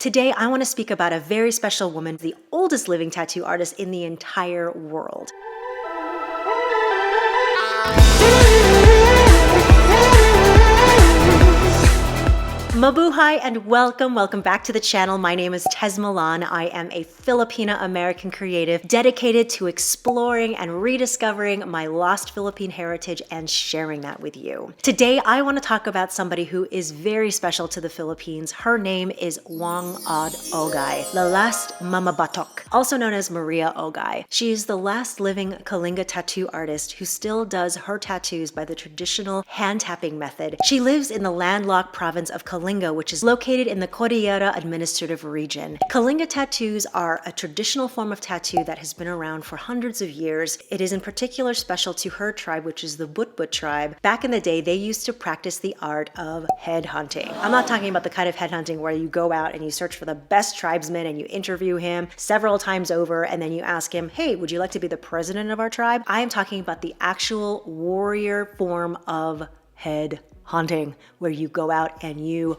Today, I want to speak about a very special woman, the oldest living tattoo artist in the entire world. Mabuhay and welcome back to the channel. My name is Tez Milan. I am a Filipina American creative dedicated to exploring and rediscovering my lost Philippine heritage and sharing that with you. Today, I want to talk about somebody who is very special to the Philippines. Her name is Whang Od Oggay, the last Mambabatok, also known as Maria Oggay. She is the last living Kalinga tattoo artist who still does her tattoos by the traditional hand tapping method. She lives in the landlocked province of Kalinga, which is located in the Cordillera Administrative Region. Kalinga tattoos are a traditional form of tattoo that has been around for hundreds of years. It is in particular special to her tribe, which is the Butbut tribe. Back in the day, they used to practice the art of head hunting. I'm not talking about the kind of head hunting where you go out and you search for the best tribesman and you interview him several times over and then you ask him, hey, would you like to be the president of our tribe? I am talking about the actual warrior form of head hunting, where you go out and you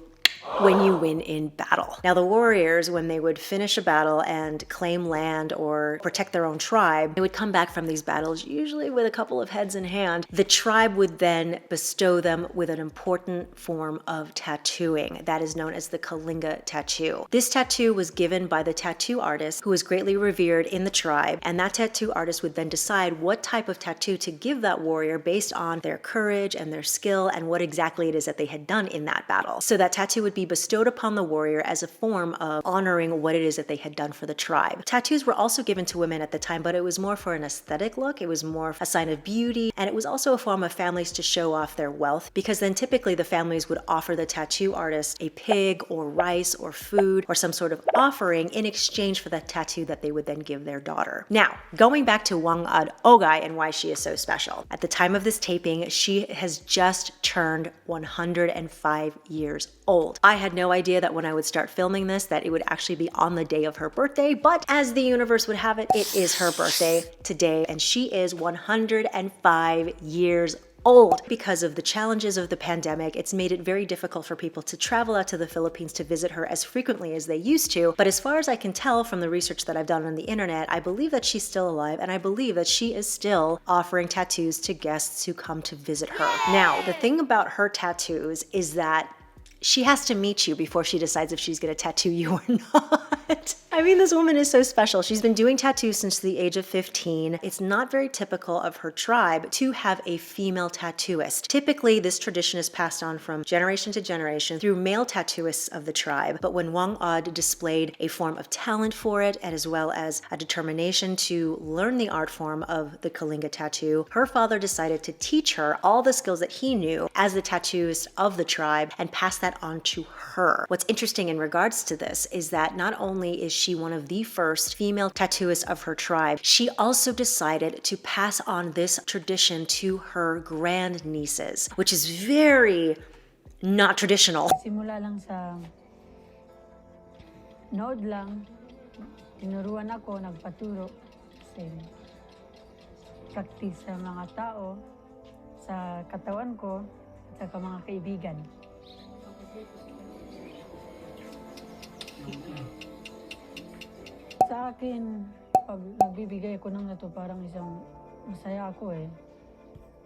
win in battle. Now, the warriors, when they would finish a battle and claim land or protect their own tribe, they would come back from these battles, usually with a couple of heads in hand. The tribe would then bestow them with an important form of tattooing that is known as the Kalinga tattoo. This tattoo was given by the tattoo artist who was greatly revered in the tribe, and that tattoo artist would then decide what type of tattoo to give that warrior based on their courage and their skill and what exactly it is that they had done in that battle. So that tattoo would be bestowed upon the warrior as a form of honoring what it is that they had done for the tribe. Tattoos were also given to women at the time, but it was more for an aesthetic look. It was more a sign of beauty, and it was also a form of families to show off their wealth, because then typically the families would offer the tattoo artist a pig or rice or food or some sort of offering in exchange for the tattoo that they would then give their daughter. Now, going back to Whang Od Oggay and why she is so special. At the time of this taping, she has just turned 105 years old. I had no idea that when I would start filming this that it would actually be on the day of her birthday, but as the universe would have it, it is her birthday today, and she is 105 years old. Because of the challenges of the pandemic, it's made it very difficult for people to travel out to the Philippines to visit her as frequently as they used to. But as far as I can tell from the research that I've done on the internet, I believe that she's still alive, and I believe that she is still offering tattoos to guests who come to visit her. Now, the thing about her tattoos is that she has to meet you before she decides if she's gonna tattoo you or not. I mean, this woman is so special. She's been doing tattoos since the age of 15. It's not very typical of her tribe to have a female tattooist. Typically, this tradition is passed on from generation to generation through male tattooists of the tribe. But when Whang Od displayed a form of talent for it, and as well as a determination to learn the art form of the Kalinga tattoo, her father decided to teach her all the skills that he knew as the tattooist of the tribe and pass that on to her. What's interesting in regards to this is that not only is she one of the first female tattooists of her tribe, she also decided to pass on this tradition to her grandnieces, which is very not traditional. Simula lang sa nood lang, tinuruan ako, nagpaturo, kasi practice sa mga tao, sa katawan ko, at sa mga kaibigan. Sa akin, pag nagbibigay ako ng nato, parang isang masaya ako eh.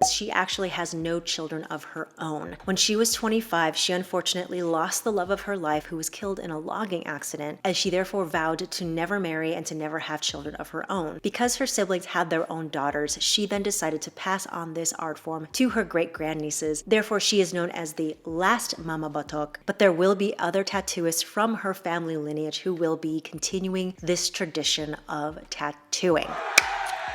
She actually has no children of her own. When she was 25, she unfortunately lost the love of her life, who was killed in a logging accident, and she therefore vowed to never marry and to never have children of her own. Because her siblings had their own daughters, she then decided to pass on this art form to her great-grandnieces. Therefore, she is known as the last Mambabatok, but there will be other tattooists from her family lineage who will be continuing this tradition of tattooing.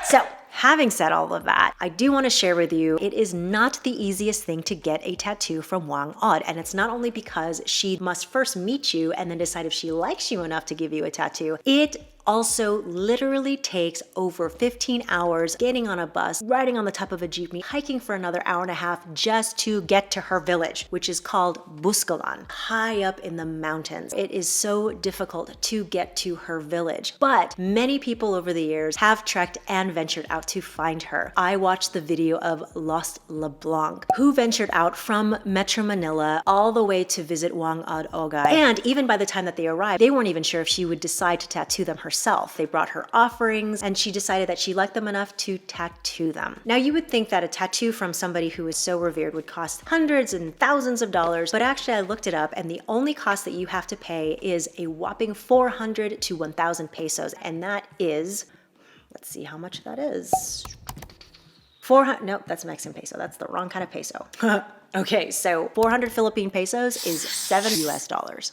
So, having said all of that, I do want to share with you, it is not the easiest thing to get a tattoo from Whang Od. And it's not only because she must first meet you and then decide if she likes you enough to give you a tattoo. It also literally takes over 15 hours getting on a bus, riding on the top of a jeepney, hiking for another hour and a half just to get to her village, which is called Buscalan, high up in the mountains. It is so difficult to get to her village, but many people over the years have trekked and ventured out to find her. I watched the video of Lost LeBlanc, who ventured out from Metro Manila all the way to visit Whang Od Oggay, and even by the time that they arrived, they weren't even sure if she would decide to tattoo them herself. They brought her offerings, and she decided that she liked them enough to tattoo them. Now, you would think that a tattoo from somebody who is so revered would cost hundreds and thousands of dollars, but actually I looked it up, and the only cost that you have to pay is a whopping 400 to 1,000 pesos, and that is, let's see how much that is. 400, nope, that's Mexican peso. That's the wrong kind of peso. Okay, so 400 Philippine pesos is $7 US.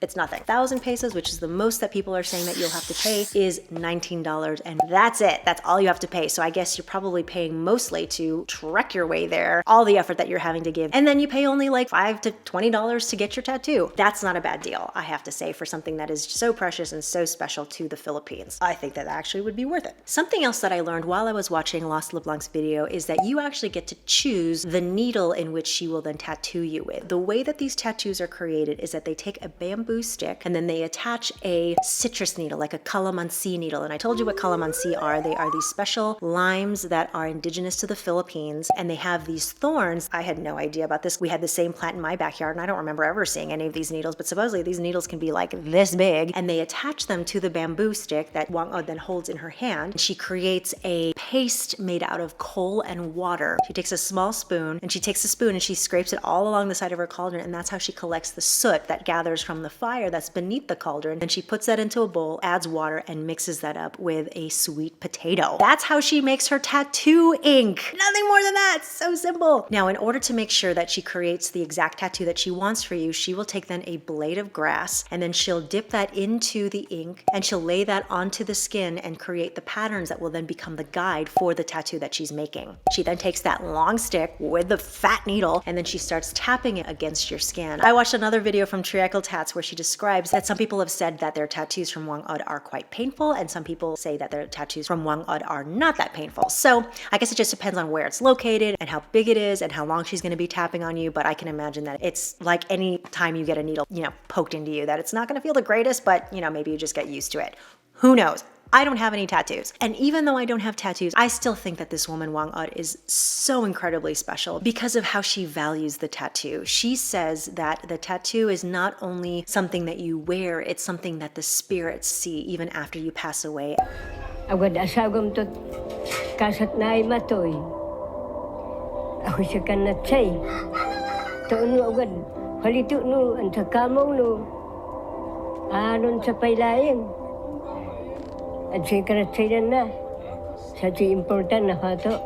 It's nothing. 1,000 pesos, which is the most that people are saying that you'll have to pay, is $19, and that's it. That's all you have to pay. So I guess you're probably paying mostly to trek your way there, all the effort that you're having to give, and then you pay only like $5 to $20 to get your tattoo. That's not a bad deal, I have to say, for something that is so precious and so special to the Philippines. I think that actually would be worth it. Something else that I learned while I was watching Lost LeBlanc's video is that you actually get to choose the needle in which she will then tattoo you with. The way that these tattoos are created is that they take a bamboo stick and then they attach a citrus needle, like a calamansi needle. And I told you what calamansi are. They are these special limes that are indigenous to the Philippines, and they have these thorns. I had no idea about this. We had the same plant in my backyard, and I don't remember ever seeing any of these needles, but supposedly these needles can be like this big, and they attach them to the bamboo stick that Whang Od then holds in her hand. She creates a paste made out of coal and water. She takes a small spoon, and she takes the spoon and she scrapes it all along the side of her cauldron, and that's how she collects the soot that gathers from the fire that's beneath the cauldron. Then she puts that into a bowl, adds water, and mixes that up with a sweet potato. That's how she makes her tattoo ink. Nothing more than that. So simple. Now, in order to make sure that she creates the exact tattoo that she wants for you, she will take then a blade of grass, and then she'll dip that into the ink, and she'll lay that onto the skin and create the patterns that will then become the guide for the tattoo that she's making. She then takes that long stick with the fat needle, and then she starts tapping it against your skin. I watched another video from Triacle Tats where she describes that some people have said that their tattoos from Whang Od are quite painful, and some people say that their tattoos from Whang Od are not that painful. So I guess it just depends on where it's located and how big it is and how long she's going to be tapping on you, but I can imagine that it's like any time you get a needle, poked into you, that it's not going to feel the greatest, but maybe you just get used to it. Who knows? I don't have any tattoos. And even though I don't have tattoos, I still think that this woman, Whang Od, is so incredibly special because of how she values the tattoo. She says that the tattoo is not only something that you wear, it's something that the spirits see even after you pass away. Agad asagam to kasat na matoy. Ako siya kanatsay. Tono agad halito no ang takamaw no. Aron sa paylayan. At siya kanatsay na. Sa important na hato.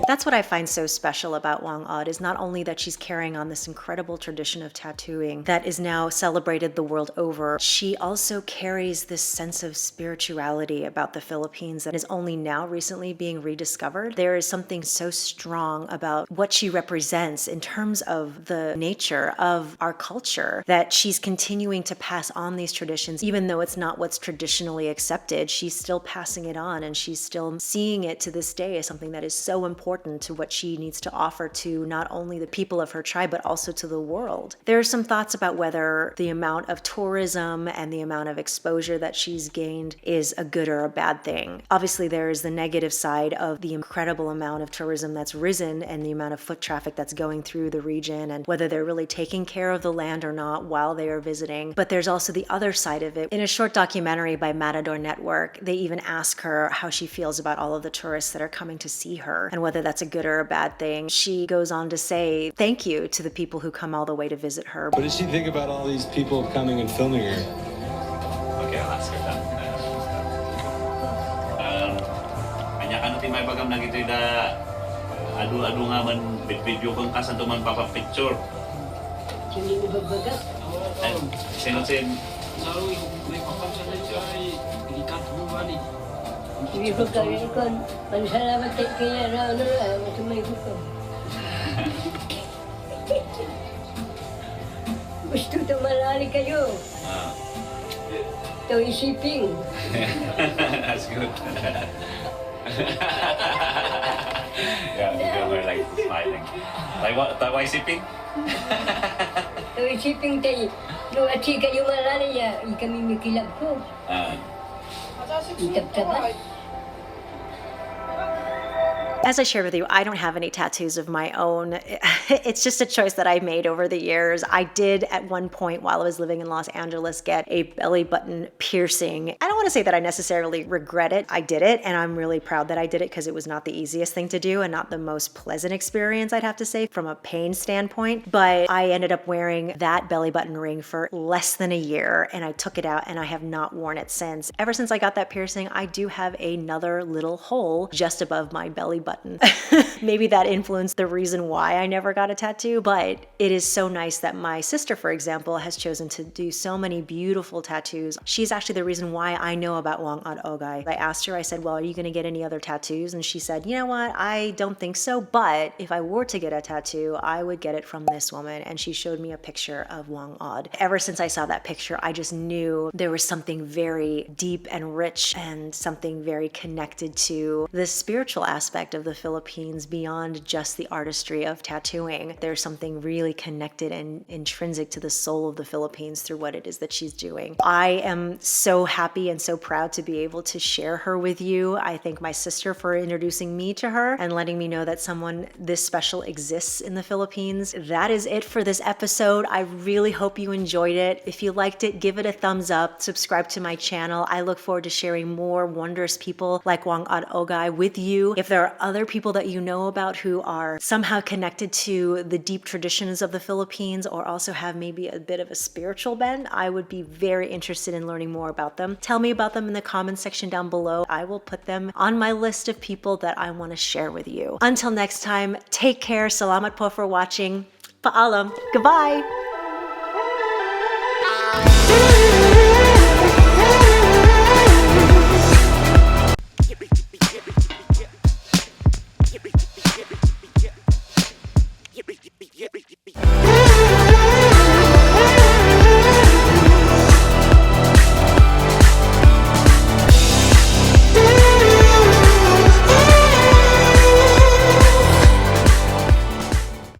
That's what I find so special about Whang Od, is not only that she's carrying on this incredible tradition of tattooing that is now celebrated the world over, she also carries this sense of spirituality about the Philippines that is only now recently being rediscovered. There is something so strong about what she represents in terms of the nature of our culture that she's continuing to pass on these traditions. Even though it's not what's traditionally accepted, she's still passing it on, and she's still seeing it to this day as something that is so important to what she needs to offer to not only the people of her tribe, but also to the world. There are some thoughts about whether the amount of tourism and the amount of exposure that she's gained is a good or a bad thing. Obviously, there is the negative side of the incredible amount of tourism that's risen and the amount of foot traffic that's going through the region, and whether they're really taking care of the land or not while they are visiting. But there's also the other side of it. In a short documentary by Matador Network, they even ask her how she feels about all of the tourists that are coming to see her and whether that's a good or a bad thing. She goes on to say thank you to the people who come all the way to visit her. What does she think about all these people coming and filming her? Okay, I'll ask her that. Kanya ka natin may bagam na gito da adu-adu nga man video kong kasan to man papa-picture. Hindi mo babaga? Sino-sin? Sorry, may papansin na siya ay ilikat mo ba ni? Hindi ko kaya kon. Pansalamat kaya na may hukom. Gusto tumalali kayo. Ito isipin. That's good. Yeah, you were like smiling. Like what? Why sipping? Ito isipin tayo. No, at si kayo marami ya. Kami mikilap ko. Itap-tapas. As I shared with you, I don't have any tattoos of my own. It's just a choice that I made over the years. I did at one point while I was living in Los Angeles get a belly button piercing. I don't want to say that I necessarily regret it. I did it and I'm really proud that I did it because it was not the easiest thing to do and not the most pleasant experience, I'd have to say, from a pain standpoint. But I ended up wearing that belly button ring for less than a year and I took it out and I have not worn it since. Ever since I got that piercing, I do have another little hole just above my belly button. Maybe that influenced the reason why I never got a tattoo, but it is so nice that my sister, for example, has chosen to do so many beautiful tattoos. She's actually the reason why I know about Whang Od Oggay. I asked her, I said, well, are you going to get any other tattoos? And she said, you know what? I don't think so, but if I were to get a tattoo, I would get it from this woman. And she showed me a picture of Whang Od. Ever since I saw that picture, I just knew there was something very deep and rich and something very connected to the spiritual aspect of the Philippines beyond just the artistry of tattooing. There's something really connected and intrinsic to the soul of the Philippines through what it is that she's doing. I am so happy and so proud to be able to share her with you. I thank my sister for introducing me to her and letting me know that someone this special exists in the Philippines. That is it for this episode. I really hope you enjoyed it. If you liked it, give it a thumbs up, subscribe to my channel. I look forward to sharing more wondrous people like Whang Od Oggay with you. If there are other people that you know about who are somehow connected to the deep traditions of the Philippines or also have maybe a bit of a spiritual bent, I would be very interested in learning more about them. Tell me about them in the comments section down below. I will put them on my list of people that I want to share with you. Until next time, take care. Salamat po for watching. Paalam. Goodbye.